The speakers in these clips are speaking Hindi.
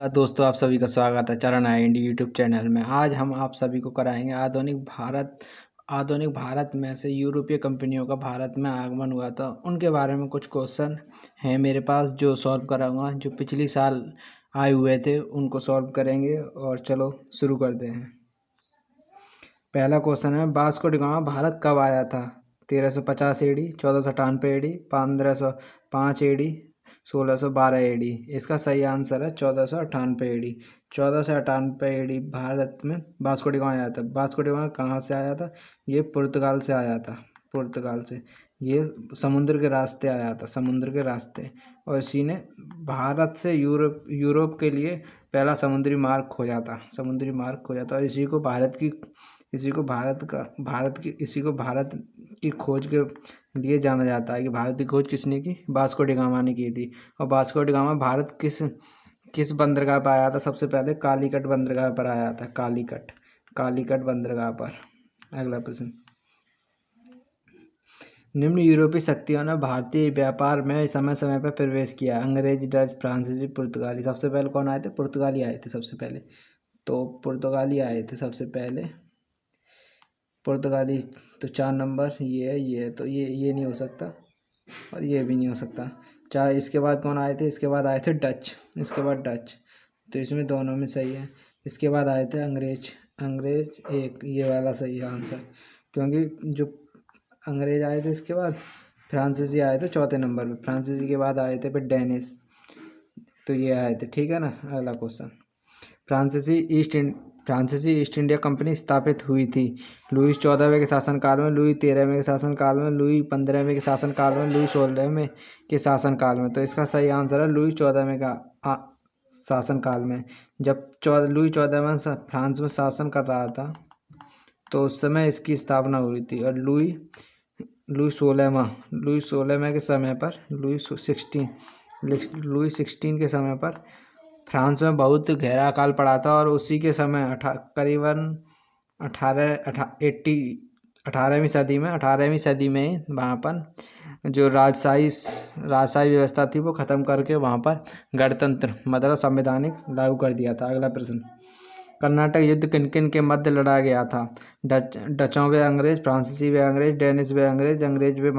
दोस्तों, आप सभी का स्वागत है चरण आई इंडी यूट्यूब चैनल में। आज हम आप सभी को कराएंगे आधुनिक भारत में से यूरोपीय कंपनियों का भारत में आगमन हुआ था उनके बारे में कुछ क्वेश्चन हैं मेरे पास जो सॉल्व कराऊंगा। जो पिछली साल आए हुए थे उनको सॉल्व करेंगे और चलो शुरू करते हैं। पहला क्वेश्चन है, वास्को डी गामा भारत कब आया था? 1350 एडी, 1498 एडी, 1505 एडी, 1612 एडी। इसका सही आंसर है 1498 एडी। 1498 एडी भारत में वास्को डी गामा आया था। वास्को डी गामा कहाँ से आया था? ये पुर्तगाल से आया था। पुर्तगाल से ये समुद्र के रास्ते आया था, समुद्र के रास्ते। और इसी ने भारत से यूरोप के लिए पहला समुद्री मार्ग खोजा था, समुद्री मार्ग खोजा था। और इसी को भारत की खोज के लिए जाना जाता है कि भारत की खोज किसने की? वास्को डी गामा ने की थी। और वास्को डी गामा भारत किस बंदरगाह पर आया था? सबसे पहले कालीकट बंदरगाह पर आया था। कालीकट बंदरगाह पर। अगला प्रश्न, निम्न यूरोपीय शक्तियों ने भारतीय व्यापार में समय समय पर प्रवेश किया। अंग्रेज, डच, फ्रांसीसी, पुर्तगाली। सबसे पहले कौन आए थे? पुर्तगाली आए थे सबसे पहले। तो पुर्तगाली आए थे सबसे पहले, पुर्तगाली। तो 4 नंबर ये तो ये नहीं हो सकता और ये भी नहीं हो सकता। चार। इसके बाद कौन आए थे? इसके बाद आए थे डच। तो इसमें दोनों में सही है। इसके बाद आए थे अंग्रेज एक, ये वाला सही है आंसर, क्योंकि जो अंग्रेज आए थे इसके बाद फ्रांसीसी आए थे चौथे नंबर पे। फ्रांसीसी के बाद आए थे फिर डेनिस, तो ये आए थे। ठीक है ना। अगला क्वेश्चन, फ्रांसीसी ईस्ट इंडिया कंपनी स्थापित हुई थी लुई 14वें के शासनकाल में, लुई 13वें के शासनकाल में, लुई 15वें के शासनकाल में, लुई 16वें के शासनकाल में। तो इसका सही आंसर है लुई 14वें का शासनकाल में। जब लुई 14वां फ्रांस में शासन कर रहा था तो उस समय इसकी स्थापना हुई थी। और लुई 16वें के समय पर, लुई 16 के समय पर फ्रांस में बहुत गहरा अकाल पड़ा था। और उसी के समय करीबन 18वीं सदी में वहाँ पर जो राजशाही व्यवस्था थी वो ख़त्म करके वहाँ पर गणतंत्र मतलब संवैधानिक लागू कर दिया था। अगला प्रश्न, कर्नाटक युद्ध किन किन के मध्य लड़ा गया था? डचों व अंग्रेज, फ्रांसीसी व अंग्रेज, डेनिस व अंग्रेज, अंग्रेज व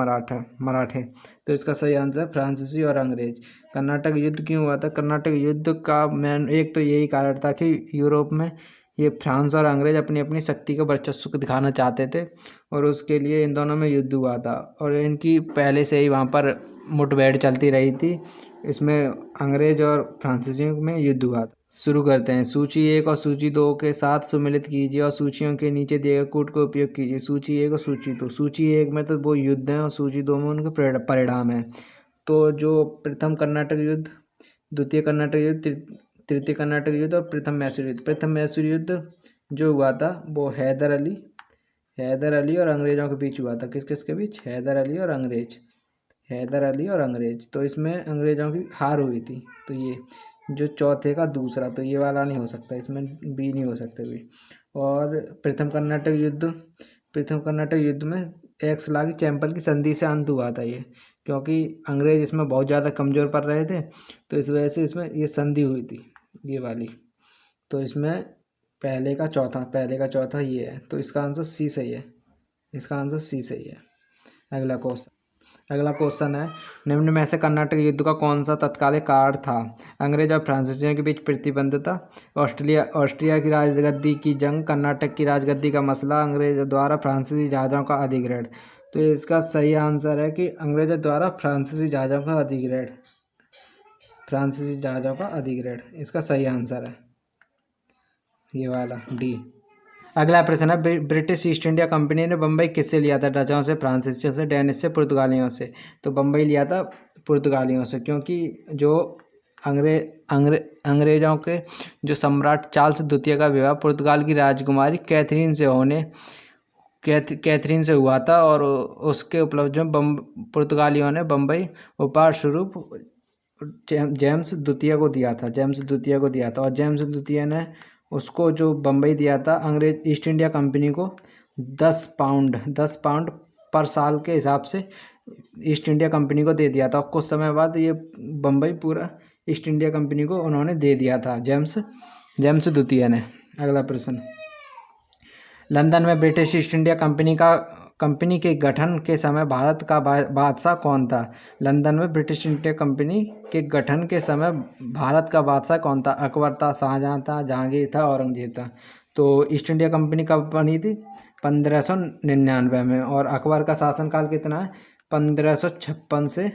मराठे। तो इसका सही आंसर फ्रांसीसी और अंग्रेज। कर्नाटक युद्ध क्यों हुआ था? कर्नाटक युद्ध का मेन एक तो यही कारण था कि यूरोप में ये फ्रांस और अंग्रेज अपनी अपनी शक्ति का वर्चस्व दिखाना चाहते थे और उसके लिए इन दोनों में युद्ध हुआ था। और इनकी पहले से ही वहाँ पर मुठभेड़ चलती रही थी। इसमें अंग्रेज और फ्रांसीसियों में युद्ध हुआ था। शुरू करते हैं। सूची 1 और सूची 2 के साथ सम्मिलित कीजिए और सूचियों के नीचे दिए गए कूट का उपयोग कीजिए। सूची 1 और सूची 2। सूची 1 में तो वो युद्ध हैं और सूची 2 में उनके परिणाम हैं। तो जो प्रथम कर्नाटक युद्ध, द्वितीय कर्नाटक युद्ध, तृतीय कर्नाटक युद्ध और प्रथम मैसूर युद्ध जो हुआ था वो हैदर अली और अंग्रेजों के बीच हुआ था। किस किस के बीच? हैदर अली और अंग्रेज। तो इसमें अंग्रेजों की हार हुई थी। तो ये जो चौथे का दूसरा, तो ये वाला नहीं हो सकता, इसमें बी नहीं हो सकता बी। और प्रथम कर्नाटक युद्ध में एक्सलागी चैंपल की संधि से अंत हुआ था ये, क्योंकि अंग्रेज इसमें बहुत ज़्यादा कमज़ोर पड़ रहे थे तो इस वजह से इसमें ये संधि हुई थी, ये वाली। तो इसमें पहले का चौथा ये है। तो इसका आंसर सी सही है। अगला क्वेश्चन है, निम्न में से कर्नाटक युद्ध का कौन सा तत्कालिक कारण था? अंग्रेज और फ्रांसीसियों के बीच प्रतिबंधता, ऑस्ट्रिया की राजगद्दी की जंग, कर्नाटक की राजगद्दी का मसला, अंग्रेज द्वारा फ्रांसीसी जहाज़ों का अधिग्रहण। तो इसका सही आंसर है कि अंग्रेजों द्वारा फ्रांसीसी जहाज़ों का अधिग्रहण। इसका सही आंसर है ये वाला डी। अगला प्रश्न है, ब्रिटिश ईस्ट इंडिया कंपनी ने बम्बई किससे लिया था? डचों से, फ्रांसीसियों से, डेनिस से, पुर्तगालियों से। तो बम्बई लिया था पुर्तगालियों से, क्योंकि जो अंग्रेजों के जो सम्राट चार्ल्स द्वितीय का विवाह पुर्तगाल की राजकुमारी कैथरीन से हुआ था। और उसके उपलक्ष्य में पुर्तगालियों ने बम्बई उपहार स्वरूप जेम्स द्वितीय को दिया था। और जेम्स द्वितीय ने उसको जो बम्बई दिया था अंग्रेज ईस्ट इंडिया कंपनी को 10 पाउंड पर साल के हिसाब से ईस्ट इंडिया कंपनी को दे दिया था। कुछ समय बाद ये बम्बई पूरा ईस्ट इंडिया कंपनी को उन्होंने दे दिया था, जेम्स द्वितीय ने। अगला प्रश्न, लंदन में ब्रिटिश ईस्ट इंडिया कंपनी के गठन के समय भारत का बादशाह कौन था? लंदन में ब्रिटिश ईस्ट इंडिया कंपनी के गठन के समय भारत का बादशाह कौन था? अकबर था, शाहजहां था, जहांगीर था, औरंगजेब था। तो ईस्ट इंडिया कंपनी कब बनी थी? 1599 में। और अकबर का शासनकाल कितना है? 1556 से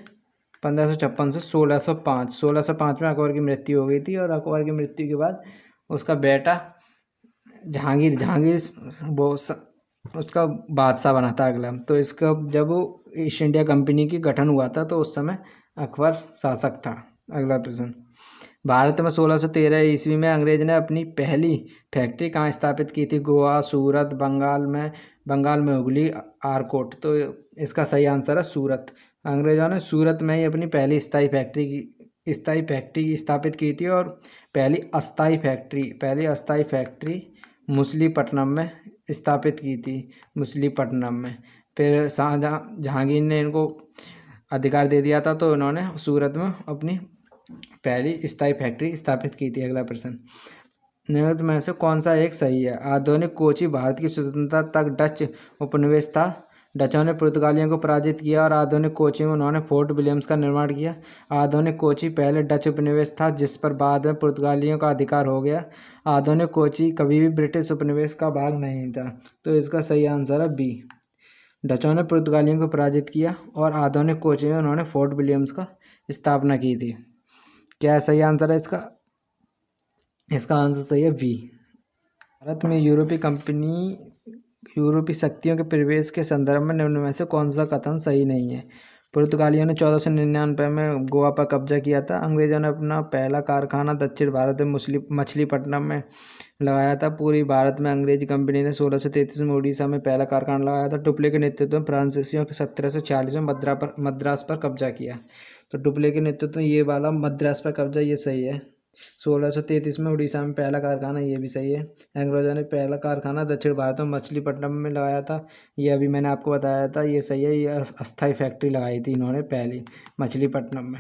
1605। 1605 में अकबर की मृत्यु हो गई थी, और अकबर की मृत्यु के बाद उसका बेटा जहांगीर वो उसका बादशाह बना था अगला। तो इसका जब वो ईस्ट इंडिया कंपनी की गठन हुआ था तो उस समय अकबर शासक था। अगला प्रश्न, भारत में 1613 ईस्वी में अंग्रेज ने अपनी पहली फैक्ट्री कहाँ स्थापित की थी? गोवा, सूरत, बंगाल में हुगली, आरकोट। तो इसका सही आंसर है सूरत। अंग्रेजों ने सूरत में ही अपनी पहली स्थायी फैक्ट्री स्थापित की थी, और पहली अस्थायी फैक्ट्री मछलीपट्टनम में स्थापित की थी, मछलीपट्टनम में। फिर जहांगीर ने इनको अधिकार दे दिया था, तो इन्होंने सूरत में अपनी पहली स्थायी फैक्ट्री स्थापित की थी। अगला प्रश्न, निम्नलिखित में से कौन सा एक सही है? आधुनिक कोची भारत की स्वतंत्रता तक डच उपनिवेश था। डचों ने पुर्तगालियों को पराजित किया और आधुनिक कोची में उन्होंने फोर्ट विलियम्स का निर्माण किया। आधुनिक कोची पहले डच उपनिवेश था, जिस पर बाद में पुर्तगालियों का अधिकार हो गया। आधुनिक कोची कभी भी ब्रिटिश उपनिवेश का भाग नहीं था। तो इसका सही आंसर है बी। डचों ने पुर्तगालियों को पराजित किया और आधुनिक कोची में उन्होंने फोर्ट विलियम्स का स्थापना की थी। क्या सही आंसर है इसका? इसका आंसर सही है बी। भारत में यूरोपीय शक्तियों के प्रवेश के संदर्भ में निम्न में से कौन सा कथन सही नहीं है? पुर्तगालियों ने 1499 में गोवा पर कब्जा किया था। अंग्रेजों ने अपना पहला कारखाना दक्षिण भारत में मछलीपट्टनम में लगाया था। पूरी भारत में अंग्रेजी कंपनी ने 1633 में उड़ीसा में पहला कारखाना लगाया था। टुपले के नेतृत्व में फ्रांसीसियों के 1740 में मद्रास पर कब्जा किया। तो टुपले के नेतृत्व में ये वाला मद्रास पर कब्जा, ये सही है। 1633 में उड़ीसा में पहला कारखाना, ये भी सही है। अंग्रेजों ने पहला कारखाना दक्षिण भारत में मछलीपट्टनम में लगाया था, ये अभी मैंने आपको बताया था, ये सही है। ये अस्थायी फैक्ट्री लगाई थी इन्होंने पहली मछलीपट्टनम में।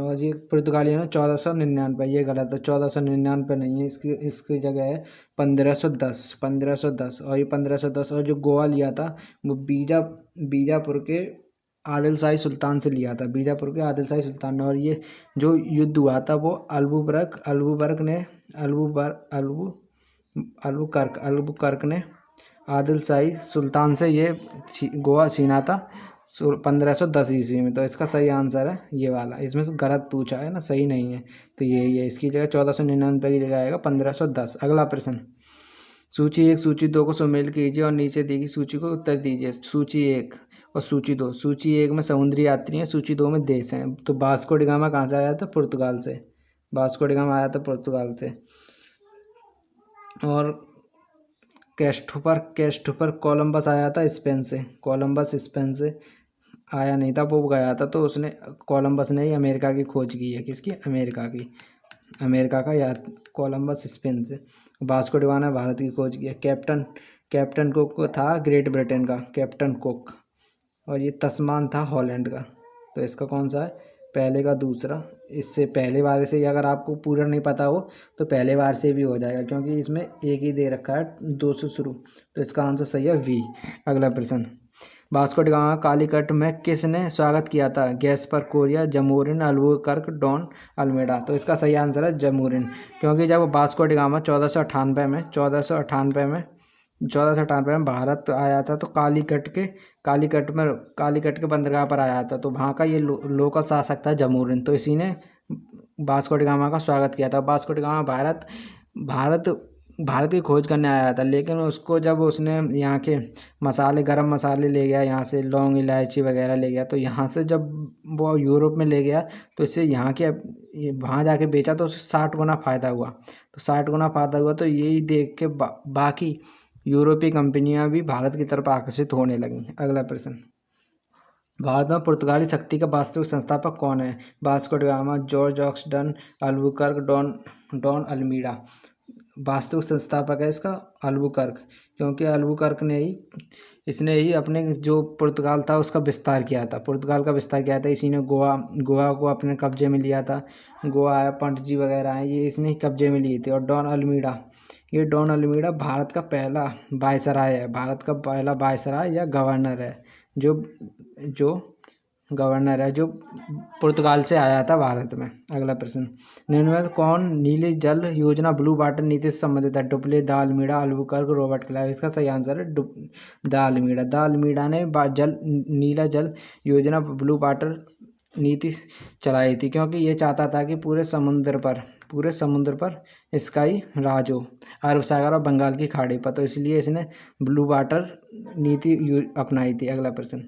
और ये पुर्तगालियों ने 1499, ये गलत है, 1499 नहीं है, इसकी जगह है 1510। और ये 1510, और जो गोवा लिया था वो बीजापुर के आदिलशाही सुल्तान से लिया था, बीजापुर के आदिलशाही सुल्तान ने। और ये जो युद्ध हुआ था वो अल्बुकर्क ने आदिलशाही सुल्तान से ये गोवा छीना था 1510 ईस्वी में। तो इसका सही आंसर है ये वाला। इसमें से गलत पूछा है ना, सही नहीं है, तो ये इसकी जगह 1499 की जगह आएगा 1510। अगला प्रश्न, सूची 1 सूची 2 को सुमेल कीजिए और नीचे दी गई सूची को उत्तर दीजिए। सूची 1 और सूची 2। सूची 1 में समुद्री यात्री हैं, सूची 2 में देश हैं। तो वास्को डी गामा कहाँ से आया था? पुर्तगाल से। वास्को डी गामा आया था पुर्तगाल से। और कैस्टोफर कोलंबस आया था स्पेन से। कोलंबस स्पेन से आया नहीं था, वो गया था, तो उसने कोलंबस ने ही अमेरिका की खोज की है। किसकी? अमेरिका का यार कोलंबस स्पेन से। वास्को डी गामा ने भारत की खोज की है। कैप्टन कुक था ग्रेट ब्रिटेन का, कैप्टन कुक। और ये तस्मान था हॉलैंड का। तो इसका कौन सा है? पहले का दूसरा। इससे पहले बार से अगर आपको पूरा नहीं पता हो तो पहले बार से भी हो जाएगा, क्योंकि इसमें एक ही दे रखा है 2 से शुरू। तो इसका आंसर सही है वी। अगला प्रश्न, वास्को डी गामा कालीकट में किसने स्वागत किया था? Gaspar Correia, Zamorin, Albuquerque, Don Almeida. तो इसका सही आंसर है जमोरिन, क्योंकि जब वास्को डी गामा 1498 में भारत आया था तो कालीकट के बंदरगाह पर आया था। तो वहाँ का ये लोकल शासक था जमोरिन, तो इसी ने वास्को डी गामा का स्वागत किया था। वास्को डी गामा भारत की खोज करने आया था, लेकिन उसको जब उसने यहाँ के गरम मसाले ले गया, यहाँ से लौंग इलायची वगैरह ले गया, तो यहाँ से जब वो यूरोप में ले गया तो इससे यहाँ के वहाँ जाके बेचा तो उसे 60 गुना फ़ायदा हुआ। तो यही देख के बाकी यूरोपीय कंपनियां भी भारत की तरफ आकर्षित होने लगी। अगला प्रश्न, भारत में पुर्तगाली शक्ति का वास्तविक संस्थापक कौन है? Vasco da Gama, George Oxenden, Albuquerque, Don Almeida. वास्तविक संस्थापक है इसका अल्बुकर्क, क्योंकि अल्बुकर्क ने ही इसने ही अपने जो पुर्तगाल था उसका विस्तार किया था, पुर्तगाल का विस्तार किया था। इसी ने गोवा को अपने कब्जे में लिया था। गोवा है, पंडित वगैरह हैं, ये इसने ही कब्जे में लिए थे। और डॉन अल्मीडा भारत का पहला वायसराय है, भारत का पहला वायसराय या गवर्नर है, जो गवर्नर है जो पुर्तगाल से आया था भारत में। अगला प्रश्न, निम्न में कौन नीली जल योजना ब्लू वाटर नीति से संबंधित है? Dupleix, de Almeida, Albuquerque, Robert Clive. इसका सही आंसर है द अल्मीडा ने नीला जल योजना ब्लू वाटर नीति चलाई थी, क्योंकि ये चाहता था कि पूरे समुद्र पर इसका ही राज हो, अरब सागर और बंगाल की खाड़ी पर, तो इसलिए इसने ब्लू वाटर नीति अपनाई थी। अगला प्रश्न,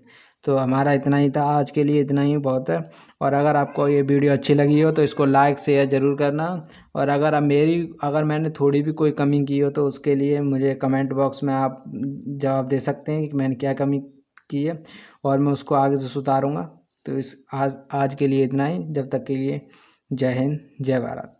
तो हमारा इतना ही था आज के लिए, इतना ही बहुत है। और अगर आपको ये वीडियो अच्छी लगी हो तो इसको लाइक शेयर ज़रूर करना। और अगर मैंने थोड़ी भी कोई कमी की हो तो उसके लिए मुझे कमेंट बॉक्स में आप जवाब दे सकते हैं कि मैंने क्या कमी की है, और मैं उसको आगे से सुधारूँगा। तो आज के लिए इतना ही, जब तक के लिए जय हिंद, जय भारत।